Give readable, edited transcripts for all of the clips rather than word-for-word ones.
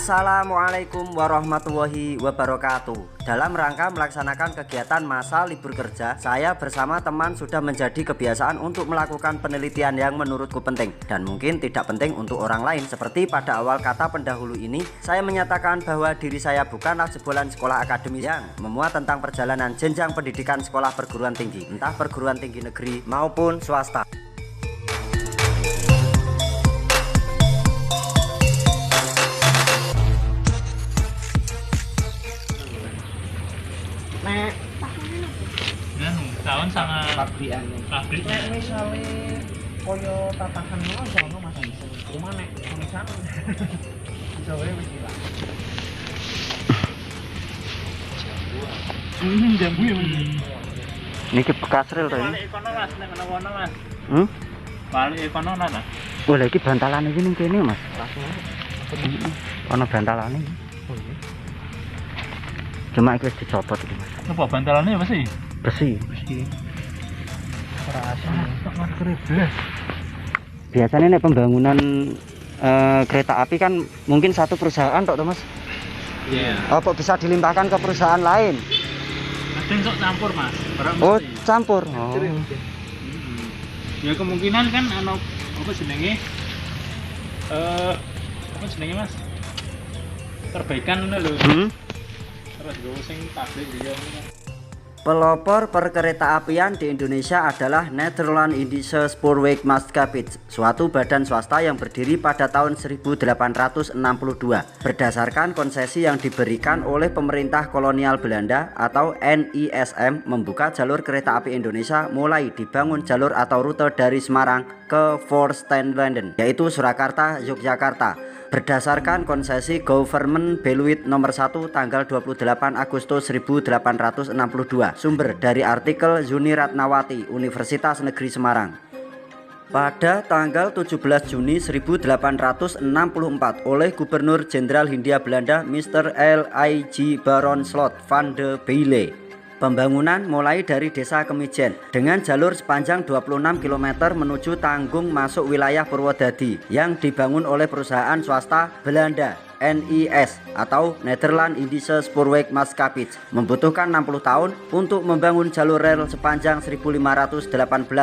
Assalamualaikum warahmatullahi wabarakatuh. Dalam rangka melaksanakan kegiatan masa libur kerja, saya bersama teman sudah menjadi kebiasaan untuk melakukan penelitian yang menurutku penting dan mungkin tidak penting untuk orang lain. Seperti pada awal kata pendahulu ini, saya menyatakan bahwa diri saya bukanlah jebolan sekolah akademis yang memuat tentang perjalanan jenjang pendidikan sekolah perguruan tinggi, entah perguruan tinggi negeri maupun swasta. Tahun sangat pabrikan. pabrik Nek misale koyo tatakan ngono sono Mas iso. Cuma nek tulisan iso wae wis ilang. Jambu ya. Niki bekas rel to. Balik kono Mas, nek kono Mas. Balik kono ana. Oh, lha iki bantalane iki ning kene, Mas. Ana bantalane. Oh iya. Cuma iki wis dicopot iki, Mas. Apa bantalannya apa sih? Besi. Biasanya nek pembangunan kereta api kan mungkin satu perusahaan tok, Mas. Iya. Apa bisa dilimpahkan ke perusahaan lain? Kadang sok campur Mas. Barang Oh, mesti. campur. Ya kemungkinan kan ana apa jenenge? Apa jenenge Mas? Perbaikan ngono lho. Terus go sing pabrik dia. Pelopor perkereta-apian di Indonesia adalah Nederland Indische Spoorwegmaatschappij, suatu badan swasta yang berdiri pada tahun 1862 berdasarkan konsesi yang diberikan oleh pemerintah kolonial Belanda atau NISM membuka jalur kereta api Indonesia mulai dibangun jalur atau rute dari Semarang ke Voorsteden, yaitu Surakarta, Yogyakarta. Berdasarkan konsesi Government Beluit nomor 1 tanggal 28 Agustus 1862. Sumber dari artikel Yuni Ratnawati, Universitas Negeri Semarang. Pada tanggal 17 Juni 1864 oleh Gubernur Jenderal Hindia Belanda Mr. L.I.G. Baron Slot van de Beyle. Pembangunan mulai dari Desa Kemijen dengan jalur sepanjang 26 km menuju Tanggung masuk wilayah Purwodadi yang dibangun oleh perusahaan swasta Belanda NIS atau Nederland Indische Spoorwegmaatschappij membutuhkan 60 tahun untuk membangun jalur rel sepanjang 1518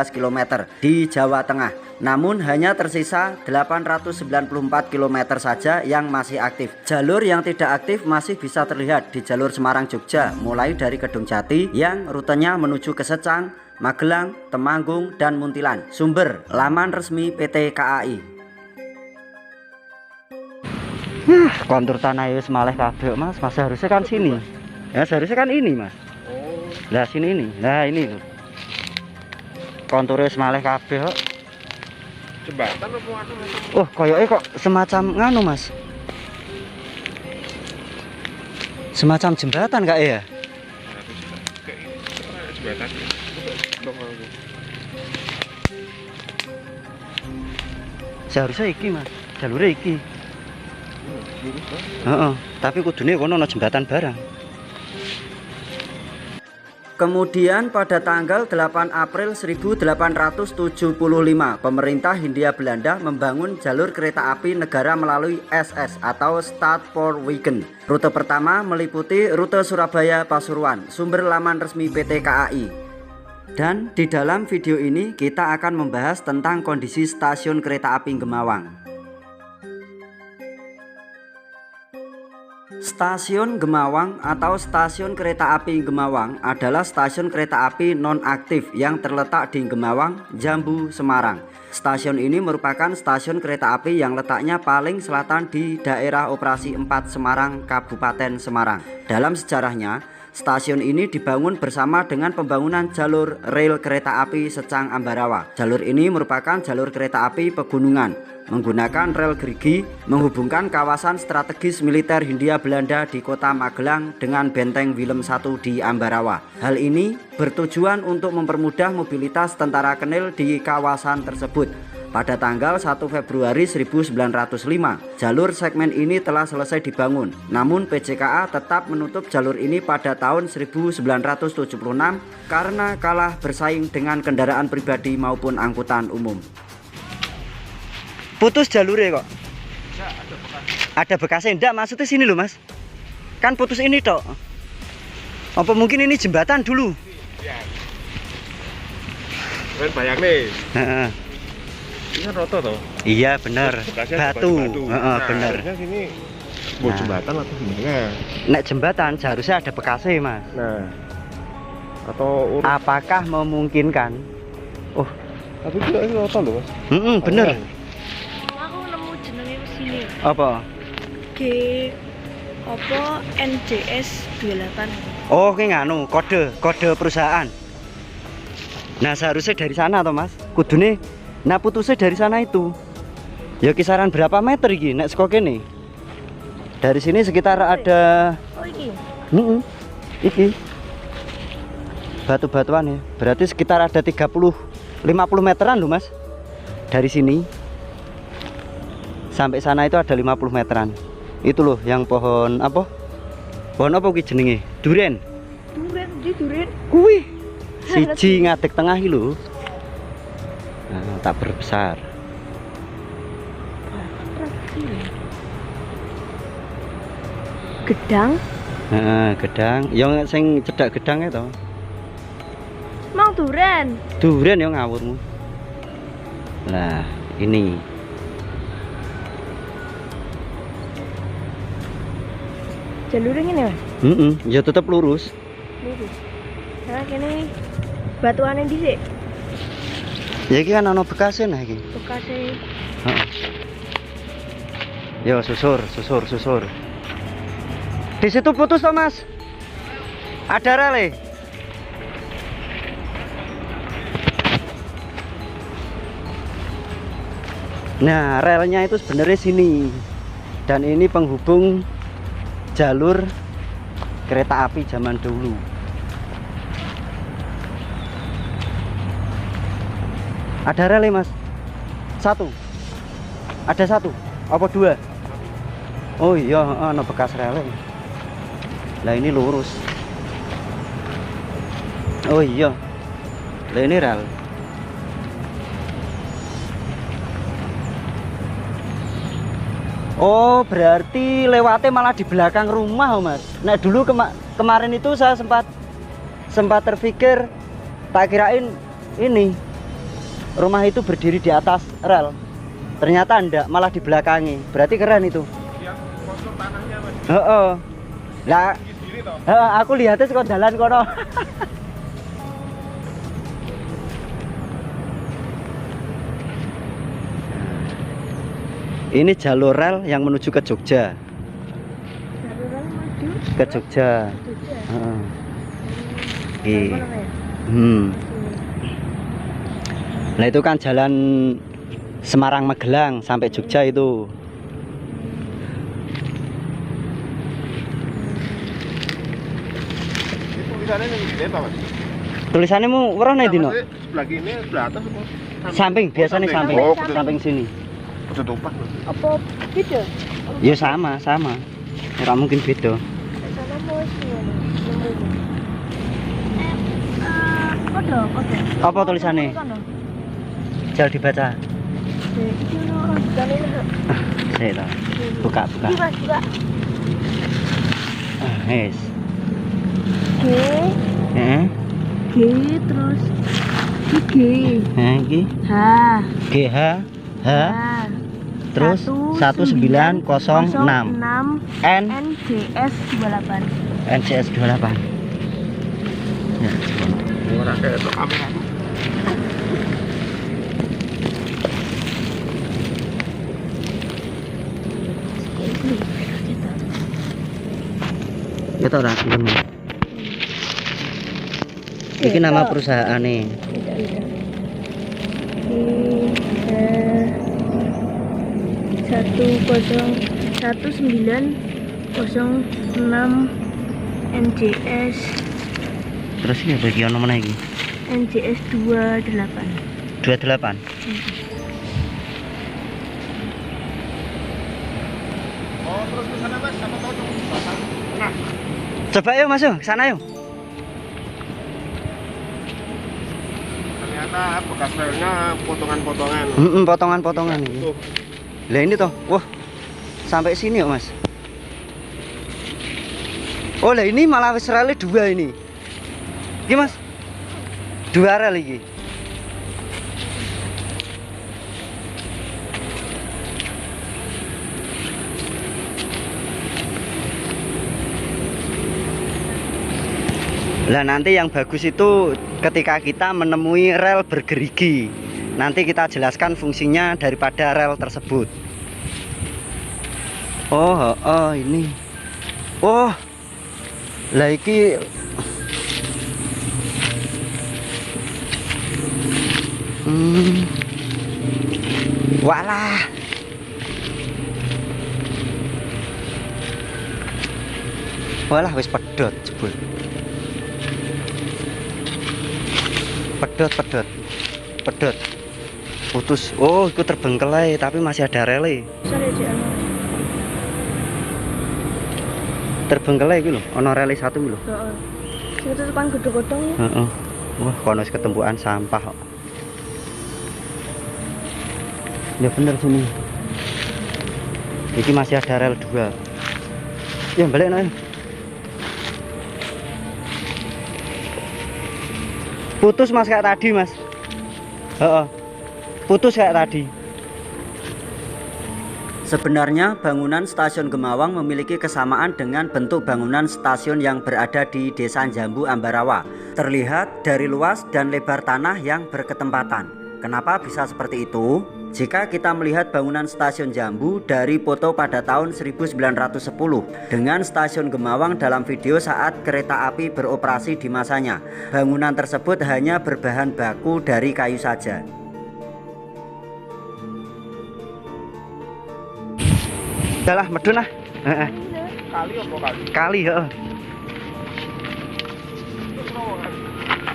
km di Jawa Tengah. Namun hanya tersisa 894 km saja yang masih aktif. Jalur yang tidak aktif masih bisa terlihat di jalur Semarang Jogja mulai dari Kedung Jati yang rutenya menuju ke Secang, Magelang, Temanggung, dan Muntilan. Sumber laman resmi PT KAI. Kontur tanah wis maleh kabeh, Mas. Mas harusnya kan sini. Ya seharusnya kan ini, Mas. Oh, Lah sini ini. Nah ini loh. Konturnya wis maleh kabeh kok. jembatan apa anu? Oh, koyoke kok semacam nganu, Mas. Semacam jembatan kak ya? Jembatan. Seharusnya iki, Mas. Jalure iki. Tapi kudune kono ana jembatan barang. Kemudian pada tanggal 8 April 1875, pemerintah Hindia Belanda membangun jalur kereta api negara melalui SS atau Stadspoorwegen. Rute pertama meliputi rute Surabaya Pasuruan. Sumber laman resmi PT KAI. Dan di dalam video ini kita akan membahas tentang kondisi stasiun kereta api Gemawang. Stasiun Gemawang atau Stasiun Kereta Api Gemawang adalah stasiun kereta api non-aktif yang terletak di Gemawang, Jambu, Semarang. Stasiun ini merupakan stasiun kereta api yang letaknya paling selatan di daerah operasi 4 Semarang, Kabupaten Semarang. Dalam sejarahnya, stasiun ini dibangun bersama dengan pembangunan jalur rel kereta api Secang-Ambarawa. Jalur ini merupakan jalur kereta api pegunungan menggunakan rel gerigi menghubungkan kawasan strategis militer Hindia Belanda di kota Magelang dengan benteng Willem I di Ambarawa. Hal ini bertujuan untuk mempermudah mobilitas tentara Kenil di kawasan tersebut. Pada tanggal 1 Februari 1905, jalur segmen ini telah selesai dibangun. Namun PJKA tetap menutup jalur ini pada tahun 1976 karena kalah bersaing dengan kendaraan pribadi maupun angkutan umum. Putus jalurnya kok. Ada bekas Ada bekasnya enggak? Maksudnya sini loh Mas. Kan putus ini tok. Apa mungkin ini jembatan dulu? Iya. Kan bayang nih. Heeh. Ini kan roto toh. Iya bener. Bekasnya Batu. Heeh, Nah, bener. harusnya sini buat jembatan atau gimana? Nek jembatan seharusnya ada bekasnya Mas. Nah. Atau Apakah memungkinkan? Oh, tapi tidak ini roto loh, Mas. bener. Aku nemu jenenge sini. Apa? G apa NJS 28. Oh, ini nganu kode perusahaan. Nah, seharusnya dari sana toh, Mas. Kudune nah putusnya dari sana itu. Ya kisaran berapa meter iki nek saka kene? Dari sini sekitar ada Oh iki. Iki. Batu-batuan ya. Berarti sekitar ada 50 meteran loh, Mas. Dari sini sampai sana itu ada 50 meteran. Itu loh yang pohon apa? Pohon apa ki jenenge? Duren. Duren. Kuwi siji ngadeg tengah iki lho. Nah, tak berbesar. Gedang. Heeh, gedang. Yang sing cedak gedang itu. Mau duren. Duren yang ngawurmu. Nah, ini. Jalurnya ini Mas. Ya tetap lurus. Lurus. Nah, kene batuane dhisik. Ya iki kan ana bekasnya nah iki. Bekase Heeh. Yo susur. Di situ putus toh, Mas. Ada rel. Nah, relnya itu sebenarnya sini. Dan ini penghubung jalur kereta api zaman dulu. Ada rel, Mas? Satu. Ada satu. Apa dua? Oh iya, ada bekas rel. Lah ini lurus. Oh iya. Lah ini rel. Oh, berarti lewatnya malah di belakang rumah, Mas. Nah, dulu kemarin itu saya sempat terpikir, tak kirain ini rumah itu berdiri di atas rel. Ternyata enggak, malah di belakangnya. Berarti keren itu. Yang kosong tanahnya, Mas. Heeh. Lah, Sendiri toh. aku lihatnya kok jalan kono. Ini jalur rel yang menuju ke Jogja. jalurnya maju. Ke Jogja. Jogja. Heeh. Apa Oke. namanya? Nah itu kan jalan Semarang Magelang sampai Jogja itu. Ini tulisannya yang gede apa, Mas? Tulisannya mau warna dino? Sebelah kiri, sebelah atas apa? Samping, biasanya samping. Oh, Samping sini. ketutupan. Apa beda? Ya sama. Nggak mungkin beda. Sama mau gimana? Kode. Apa tulisannya? Jangan dibaca. Iki ono jane. Saya tahu. Buka. Iki Mas, buka. Yes. G G terus G Iki H GH H terus 1906 N NJS 28. NCS 28. Ya. Ora kayak itu kamera. Kita orang ini. Iki nama perusahaan nih. Satu 1906 NJS Terus ini bagi ono mana iki? NJS 28. 28. Oh, terus ke sana, Mas. Siapa tahu cuma jembatan. Nah, Coba yuk Mas, yuk sana yuk. ternyata bekas relnya potongan-potongan. Potongan-potongan ini. Tuh. Lah ini toh. Wah. sampai sini ya, Mas. Oh, lah ini malah wis rel 2 ini. Iki, Mas. 2 rel iki. Lah nanti yang bagus itu ketika kita menemui rel bergerigi. Nanti kita jelaskan fungsinya daripada rel tersebut. Oh, ini. Oh. Lah iki walah. Walah wis pedhot jebul. Pedhot. Putus. Oh, itu terbengkelai tapi masih ada rele. Sorry, Cik. Terbengkelai iki lho, ana rele 1 iki lho. Heeh. Sing tutupan godhong-godhong. Heeh. Wah, kono wis ketempukan sampah kok. Ya bener sini. Iki masih ada rel 2. Ya balik nih. Putus Mas kayak tadi, Mas. Heeh. Putus kayak tadi. Sebenarnya bangunan stasiun Gemawang memiliki kesamaan dengan bentuk bangunan stasiun yang berada di Desa Jambu Ambarawa. Terlihat dari luas dan lebar tanah yang berketempatan. Kenapa bisa seperti itu? Jika kita melihat bangunan stasiun Jambu dari foto pada tahun 1910 dengan stasiun Gemawang dalam video saat kereta api beroperasi di masanya, bangunan tersebut hanya berbahan baku dari kayu saja. Udah lah, medun lah. Kali apa kali? Kali, heeh.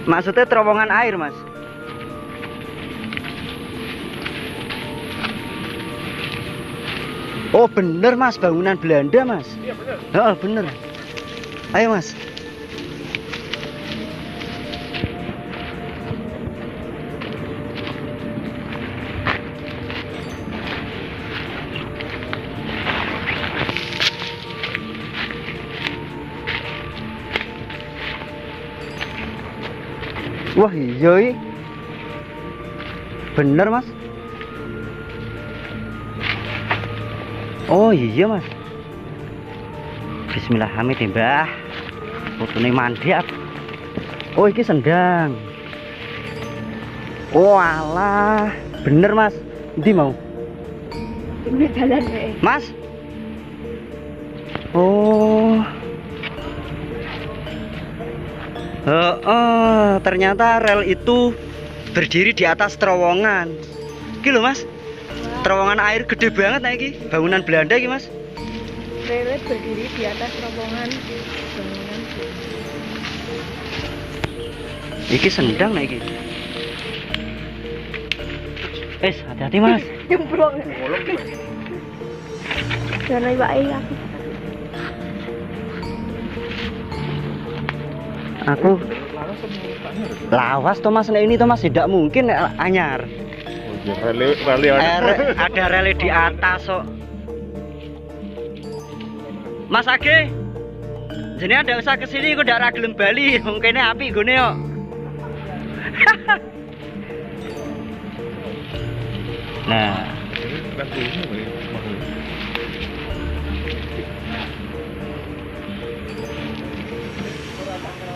Maksudnya terowongan air, Mas. Oh bener, Mas, bangunan Belanda, Mas. Iya bener. Heeh, bener. Ayo, Mas. Wah iya, bener Mas. Oh iya Mas. Bismillahirrahmanirrahim Mbah. Fotone mandap. Oh iki sendang. Oh alah, bener Mas. Ndi mau? Ini jalan deh. Mas. Oh. Ternyata rel itu berdiri di atas terowongan. Iki lho Mas. Terowongan air gede banget nih iki. Bangunan Belanda iki Mas. Rel berdiri di atas terowongan bangunan. Iki sendang nih iki. Hati-hati Mas. Nyemplung. Jangan iwake Aku lawas toh Mas, ini toh Mas tidak mungkin anyar. Ada rel di atas kok. Mas Age, jadi ada usah kesini, aku ndak gelem bali, mungkin api gone yo. Nah,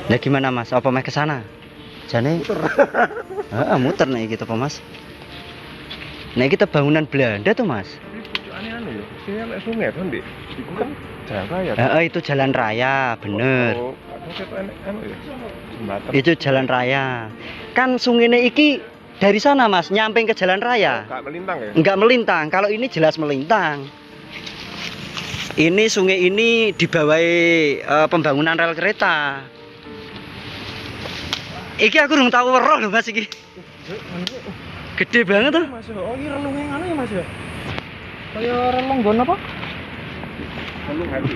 nah gimana Mas? Apa mau ke sana? Jane muter nih gitu Pak Mas. Nah kita bangunan Belanda tuh Mas. Anu ya, sini ada sungai kan Dik. Itu kan jalan raya. Itu jalan raya, bener. Itu jalan raya. Kan sungainya iki dari sana Mas, nyamping ke jalan raya. Enggak melintang ya? Enggak melintang. Kalau ini jelas melintang. Ini sungai ini dibawahi pembangunan rel kereta. Iki aku belum tahu weruh lho Mas iki. Gede banget tuh. Mas, oh ini relung yang anu ya Mas ya? Kayak relung gon apa? Relung hati.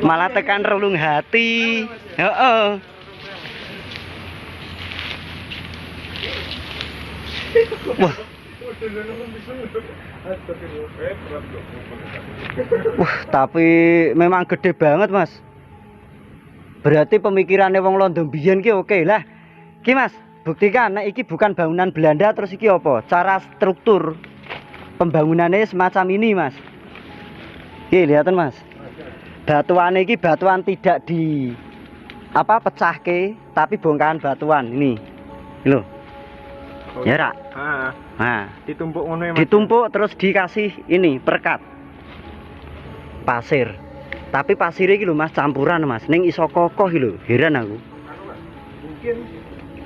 Malah tekan relung hati. Heeh. Wah, Wah, tapi memang gede banget, Mas. Berarti pemikirannya wong Londo mbiyen ki oke lah. Ki Mas, buktikan nek iki bukan bangunan Belanda terus iki apa? Cara struktur pembangunannya semacam ini, Mas. Ki lihatin, Mas. Batuan iki batuan tidak di apa pecahke, tapi bongkahan batuan ini. Loh. Ya, Rak. Nah, Ditumpuk ngono ya, Mas. ditumpuk terus dikasih ini perekat pasir. Tapi pasirnya iki lho Mas campuran Mas. Ning iso kokoh iki lho. Heran aku. Mungkin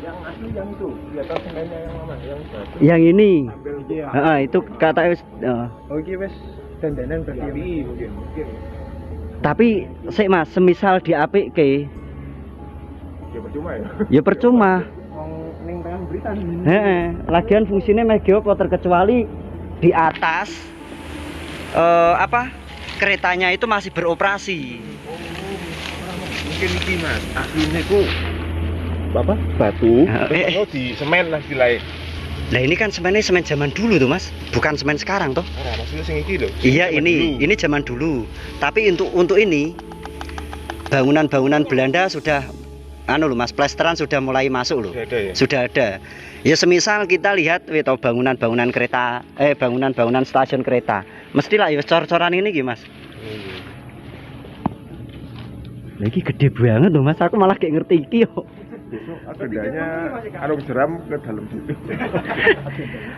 yang asli yang itu, di atas semennya yang mana? Yang batu. Yang ini. Ambil dia. Heeh, itu kata Oh, iki wis dandanan berarti. Mungkin. tapi sik Mas, semisal diapikke Ya percuma ya. ya percuma. Wong ning tengah beritan. Heeh, lagian fungsinya meh apa terkecuali di atas apa? Keretanya itu masih beroperasi. Mungkin iki Mas, aslinya ku apa? Batu. Eh. Di semen lah istilahnya. Nah ini kan semennya semen zaman dulu tuh Mas, bukan semen sekarang toh. Ora, maksudnya sing iki lho. Iya Zaman dulu. ini zaman dulu. Tapi untuk ini bangunan-bangunan Belanda sudah anu loh Mas, plesteran sudah mulai masuk loh. Sudah ada ya? Sudah ada. Ya semisal kita lihat atau bangunan-bangunan kereta bangunan-bangunan stasiun kereta. Mestilah ya cor-coran ini gitu Mas. Lagi gede banget loh Mas, aku malah kayak ngerti iki yo. Besok agendanya anu jeram ke dalam situ.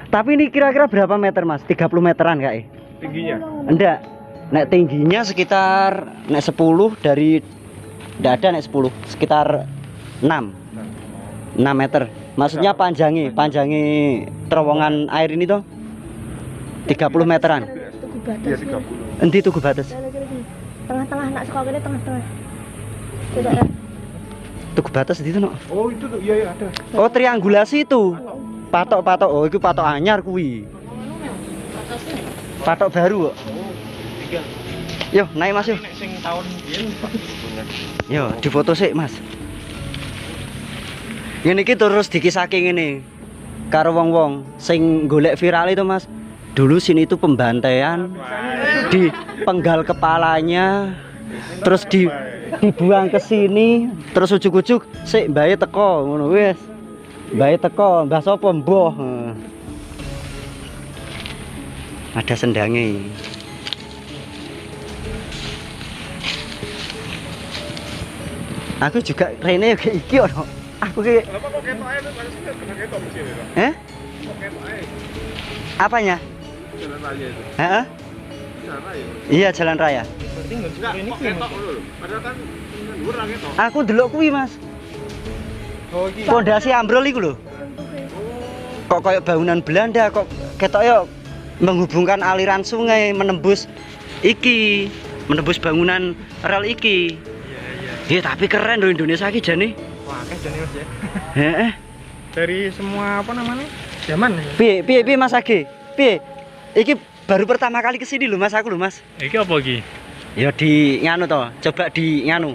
Tapi ini kira-kira berapa meter Mas? 30 meteran kayaknya. Tingginya. Enggak. Nek tingginya sekitar nek 10 dari enggak ada nek 10, sekitar 6 meter. Maksudnya panjangnya terowongan air ini toh 30 meteran. Tugu batas. Iya 30. Endi tugu batas? Tengah-tengah nak sekolah ini tengah-tengah. Tidak ya? Tugu batas itu no. Oh, itu tuh iya ada. Oh, triangulasi itu. Patok-patok. Oh, itu patok anyar kuwi. Patok baru kok. Yo, naik Mas yo. Nek sing tahun biyen Yo, difoto sik, Mas. Ngene iki terus dikisahke ngene. Karo wong-wong sing golek viral itu, Mas. Dulu sini itu pembantaian, dipenggal kepalanya, terus dibuang ke sini, terus ujug-ujug sik mbae teko ngono wis. Mbae teko, mbah sapa mboh. Ada sendange. Aku juga rene kayak iki ono. Aku ki Apa kok ketok ae Mas? Kena ketok di sini, Pak. Kok ketok ae? apanya? Jalan raya itu. Heeh. Jalan raya. Iya, jalan raya. Berarti enggak kok ketok ngono lho. Padahal kan dhuwur ra ketok. Aku ndelok kuwi, Mas. Oh, iki. Pondasi ambrol iku lho. Kok kayak bangunan Belanda kok ketoknya menghubungkan aliran sungai menembus iki, menembus bangunan rel iki. Iya, tapi keren loh Indonesia iki jane. Wah, akeh jane Mas ya. Heeh. Dari semua apa namanya? Zaman ya. Piye Mas Age? Piye? Iki baru pertama kali kesini lho Mas aku lho Mas. iki apa iki? Ya di nganu toh, coba di nganu.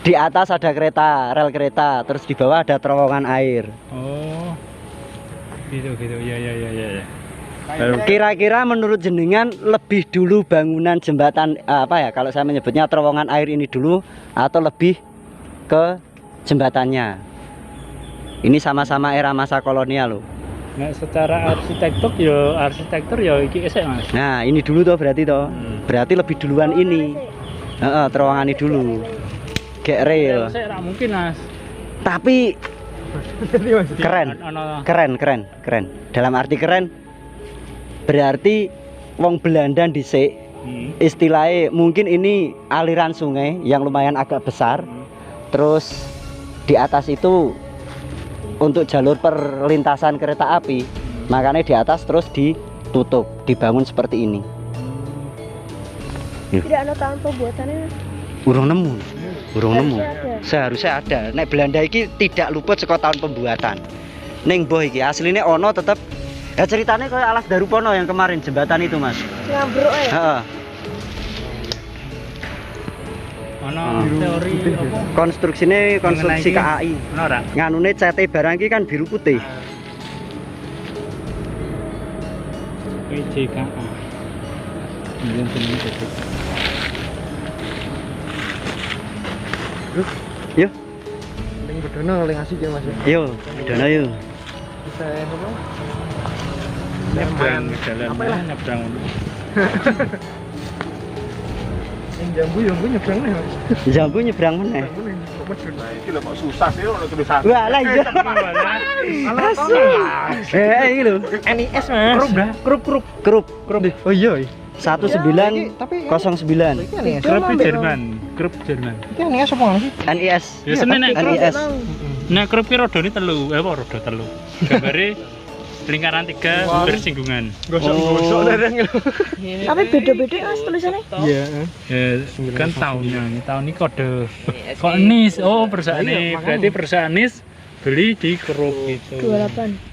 Di atas ada kereta, rel kereta, terus di bawah ada terowongan air. Oh. Gitu. Ya. Kira-kira menurut jenengan lebih dulu bangunan jembatan apa ya kalau saya menyebutnya terowongan air ini dulu atau lebih ke jembatannya? Ini sama-sama era masa kolonial loh. Nah, secara arsitektur ya iki esek Mas. Nah, ini dulu toh berarti toh. Berarti lebih duluan ini. Terowongan ini dulu. Kayak rel. Esek ra mungkin Mas. Tapi keren. Dalam arti keren berarti wong Belanda dhisik istilahnya mungkin ini aliran sungai yang lumayan agak besar. Terus di atas itu untuk jalur perlintasan kereta api, makanya di atas terus ditutup, dibangun seperti ini. Tidak ada tahun pembuatannya. Urung nemu. Ada. Seharusnya ada. Nek Belanda iki tidak luput saka tahun pembuatan. Ning boh iki aslinya ono tetep. Ya ceritanya kayak Alas Darupono yang kemarin jembatan itu, Mas. Ngambruk ya. Heeh. Ono teori apa? Konstruksi Mengenai KAI. Ono ora? Nganune cete barang iki kan biru putih. PJKA. Ini jenenge PJKA. Yuk, Ning bedono paling asik ya Mas. yuk, dana yuk. Bisa apa? Nyebrang jalan, Apa lah? nyebrang. Yang jambu yang gue nyebrang nih Mas. Jambu nyebrang mana? Jambu nih kok medun. Nah, iki lho kok susah sih ono tulisan. Wah lah iya. Asu. Ini lho. NIS Mas. Krup. Oh iya. 1909. Iki NIS. Grup Jerman, grup Jerman. Iki NIS apa sih? NIS. Biasanya nek grup, NIS. nek grup ki rodone telu, apa rodo telu. Gambare lingkaran 3 bersinggungan. Gosok-gosok lereng lho. Tapi beda-beda Mas tulisannya. Iya. Ya, kan tahunnya, tahun ini kode. Kok NIS? Oh, perusahaan Iya, ini. makanya. Berarti perusahaan NIS beli di grup gitu. 28.